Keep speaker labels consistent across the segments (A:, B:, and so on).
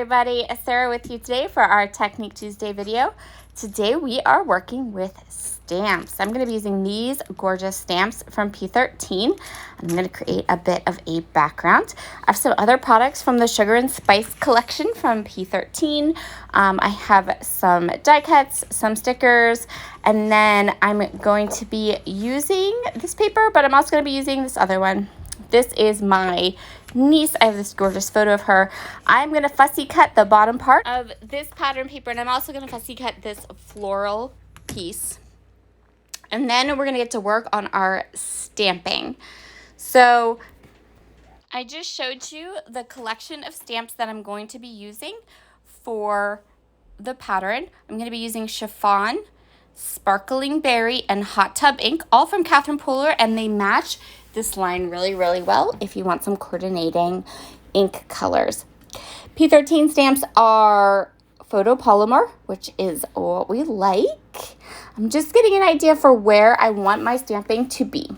A: everybody, Sarah with you today for our Technique Tuesday video. Today we are working with stamps. I'm going to be using these gorgeous stamps from P13. I'm going to create a bit of a background. I have some other products from the Sugar and Spice collection from P13. I have some die cuts, some stickers, and then I'm going to be using this paper, but I'm also going to be using this other one. This is my niece. I have this gorgeous photo of her. I'm going to fussy cut the bottom part of this pattern paper, and I'm also going to fussy cut this floral piece. And then we're going to get to work on our stamping. So I just showed you the collection of stamps that I'm going to be using for the pattern. I'm going to be using chiffon, sparkling berry, and hot tub ink, all from Catherine Poehler, and they match this line really well if you want some coordinating ink colors. P13 stamps are photopolymer, which is what we like. I'm just getting an idea for where I want my stamping to be.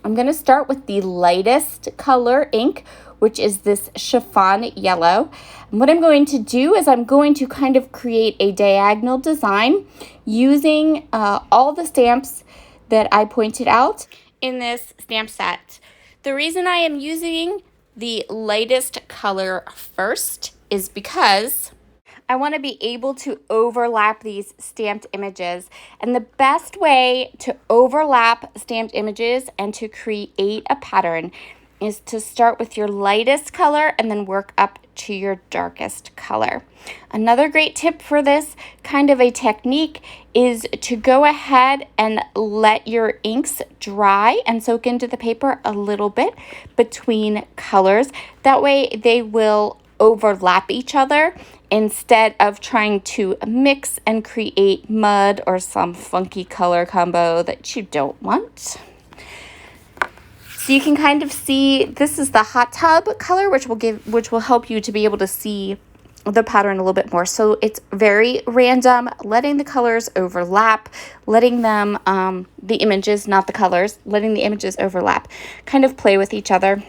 A: I'm going to start with the lightest color ink, which is this chiffon yellow. And what I'm going to do is I'm going to kind of create a diagonal design using all the stamps that I pointed out in this stamp set. The reason I am using the lightest color first is because I want to be able to overlap these stamped images. And the best way to overlap stamped images and to create a pattern is to start with your lightest color and then work up to your darkest color. Another great tip for this kind of a technique is to go ahead and let your inks dry and soak into the paper a little bit between colors. That way they will overlap each other instead of trying to mix and create mud or some funky color combo that you don't want. So you can kind of see this is the hot tub color, which will help you to be able to see the pattern a little bit more. So it's very random, letting the colors overlap, letting them the images, not the colors, letting the images overlap, kind of play with each other.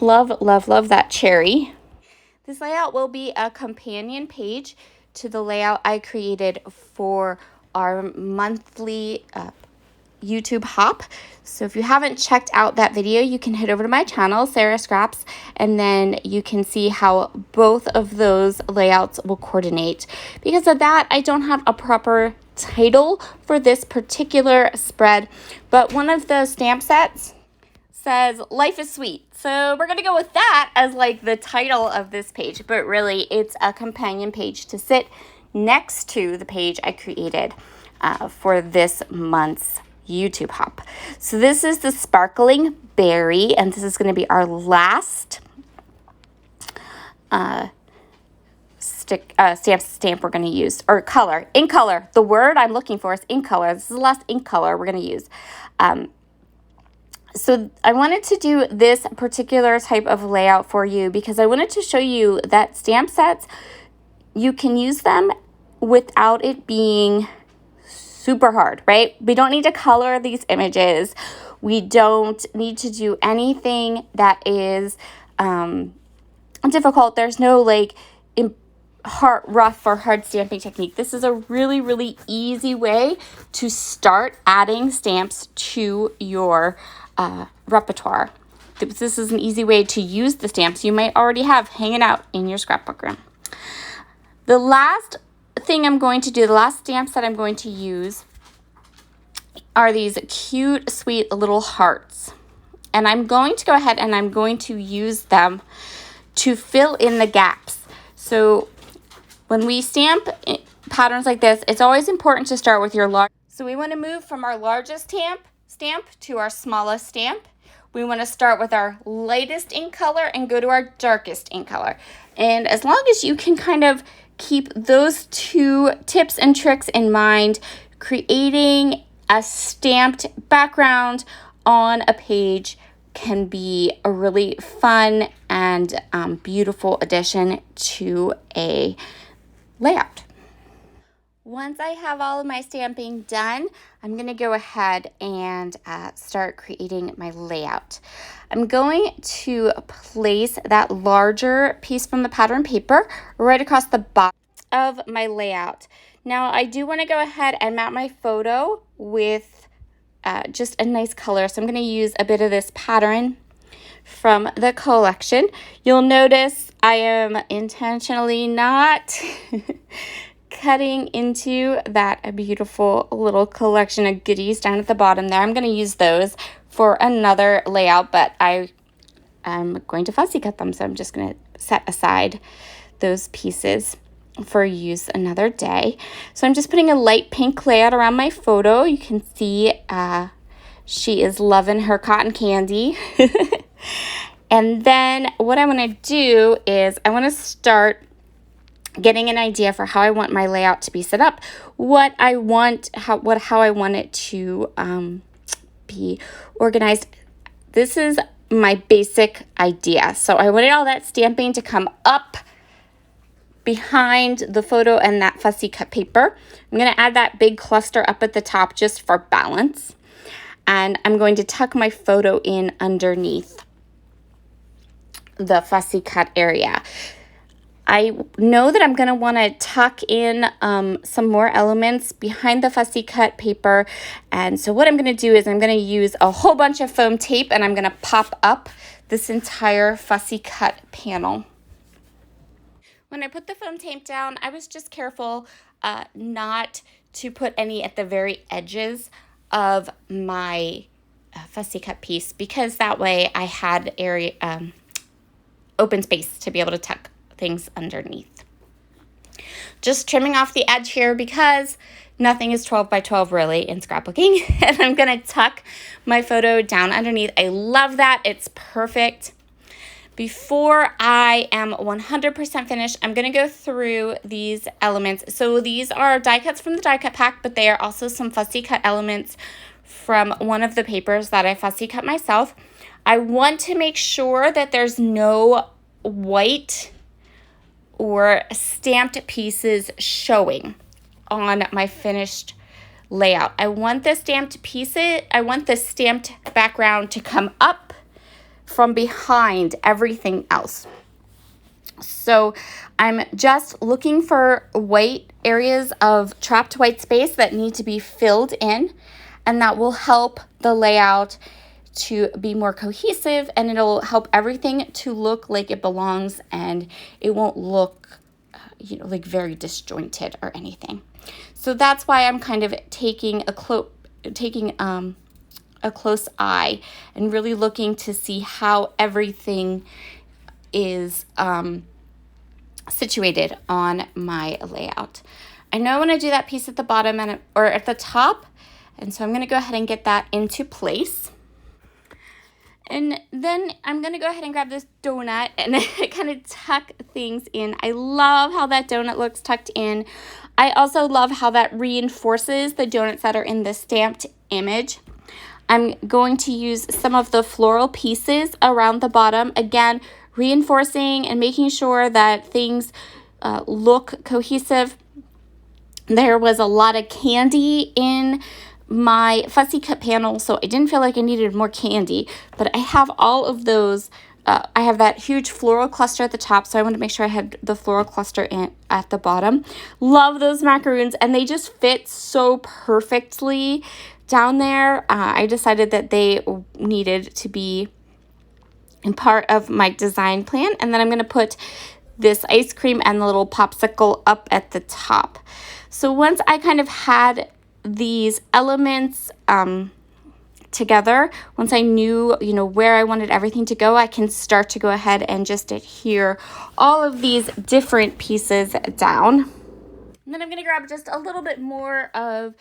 A: Love that cherry. This layout will be a companion page to the layout I created for our monthly YouTube hop. So if you haven't checked out that video, you can head over to my channel, Sara Scraps, and then you can see how both of those layouts will coordinate. Because of that, I don't have a proper title for this particular spread, but one of the stamp sets says life is sweet. So we're going to go with that as like the title of this page, but really it's a companion page to sit next to the page I created for this month's YouTube hop. So this is the sparkling berry, and this is going to be our last stamp we're going to use, or color, ink color. The word I'm looking for is ink color. This is the last ink color we're going to use. So I wanted to do this particular type of layout for you because I wanted to show you that stamp sets, you can use them without it being super hard, right? We don't need to color these images. We don't need to do anything that is difficult. There's no like rough or hard stamping technique. This is a really easy way to start adding stamps to your repertoire. This is an easy way to use the stamps you might already have hanging out in your scrapbook room. The last thing I'm going to do, the last stamps that I'm going to use are these cute, sweet little hearts. And I'm going to go ahead and I'm going to use them to fill in the gaps. So when we stamp patterns like this, it's always important to start with your large. So we want to move from our largest stamp to our smallest stamp. We want to start with our lightest ink color and go to our darkest ink color. And as long as you can kind of keep those two tips and tricks in mind, creating a stamped background on a page can be a really fun and beautiful addition to a layout. Once I have all of my stamping done, I'm going to go ahead and start creating my layout. I'm going to place that larger piece from the pattern paper right across the bottom of my layout. Now I do want to go ahead and mount my photo with just a nice color. So I'm going to use a bit of this pattern from the collection. You'll notice I am intentionally not cutting into that beautiful little collection of goodies down at the bottom there. I'm going to use those for another layout, but I am going to fussy cut them, so I'm just going to set aside those pieces for use another day. So I'm just putting a light pink layout around my photo. You can see she is loving her cotton candy. And then what I want to do is I want to start getting an idea for how I want my layout to be set up, what I want, how I want it to be organized. This is my basic idea. So I wanted all that stamping to come up behind the photo and that fussy cut paper. I'm going to add that big cluster up at the top just for balance. And I'm going to tuck my photo in underneath the fussy cut area. I know that I'm going to want to tuck in some more elements behind the fussy cut paper. And so what I'm going to do is I'm going to use a whole bunch of foam tape and I'm going to pop up this entire fussy cut panel. When I put the foam tape down, I was just careful not to put any at the very edges of my fussy cut piece, because that way I had area open space to be able to tuck things underneath. Just trimming off the edge here because nothing is 12 by 12 really in scrapbooking. And I'm going to tuck my photo down underneath. I love that. It's perfect. Before I am 100% finished, I'm going to go through these elements. So these are die cuts from the die cut pack, but they are also some fussy cut elements from one of the papers that I fussy cut myself. I want to make sure that there's no white or stamped pieces showing on my finished layout. I want the stamped background to come up from behind everything else. So I'm just looking for white areas of trapped white space that need to be filled in, and that will help the layout to be more cohesive, and it'll help everything to look like it belongs, and it won't look like very disjointed or anything. So that's why I'm kind of taking a close eye and really looking to see how everything is situated on my layout. I know I want to do that piece at the bottom or at the top, and so I'm going to go ahead and get that into place. And then I'm going to go ahead and grab this donut and kind of tuck things in. I love how that donut looks tucked in. I also love how that reinforces the donuts that are in the stamped image. I'm going to use some of the floral pieces around the bottom. Again, reinforcing and making sure that things look cohesive. There was a lot of candy in my fussy cut panel, so I didn't feel like I needed more candy, but I have all of those. I have that huge floral cluster at the top, so I wanted to make sure I had the floral cluster at the bottom. Love those macaroons, and they just fit so perfectly down there. I decided that they needed to be in part of my design plan, and then I'm going to put this ice cream and the little popsicle up at the top. So once I kind of had these elements together, once I knew where I wanted everything to go, I can start to go ahead and just adhere all of these different pieces down. And then I'm going to grab just a little bit more of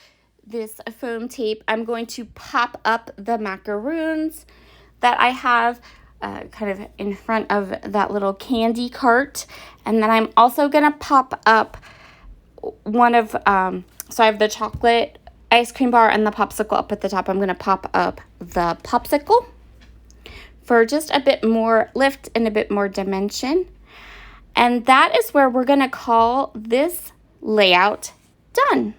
A: this foam tape. I'm going to pop up the macaroons that I have kind of in front of that little candy cart, and then I'm also going to pop up one of so I have the chocolate ice cream bar and the popsicle up at the top. I'm going to pop up the popsicle for just a bit more lift and a bit more dimension. And that is where we're going to call this layout done.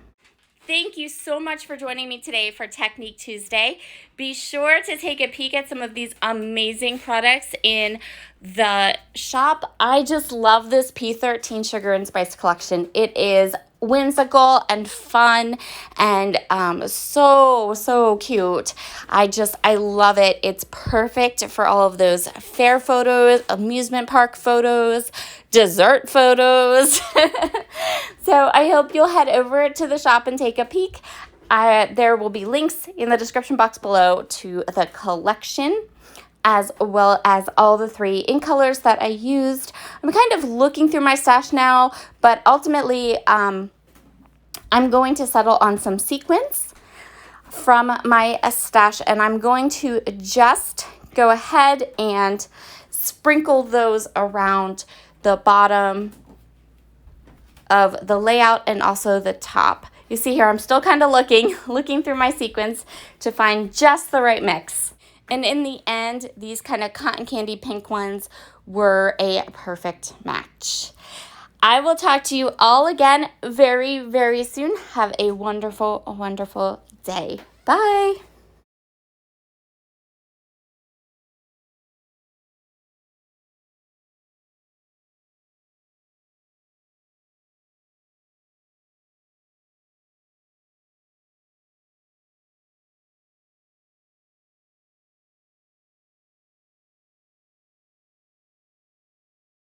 A: Thank you so much for joining me today for Technique Tuesday. Be sure to take a peek at some of these amazing products in the shop. I just love this P13 Sugar and Spice collection. It is whimsical and fun and so cute. I love it. It's perfect for all of those fair photos, amusement park photos, dessert photos. So I hope you'll head over to the shop and take a peek. There will be links in the description box below to the collection, as well as all the 3 ink colors that I used. I'm kind of looking through my stash now, but ultimately I'm going to settle on some sequins from my stash, and I'm going to just go ahead and sprinkle those around the bottom of the layout and also the top. You see here, I'm still kind of looking through my sequins to find just the right mix. And in the end, these kind of cotton candy pink ones were a perfect match. I will talk to you all again very soon. Have a wonderful day. Bye.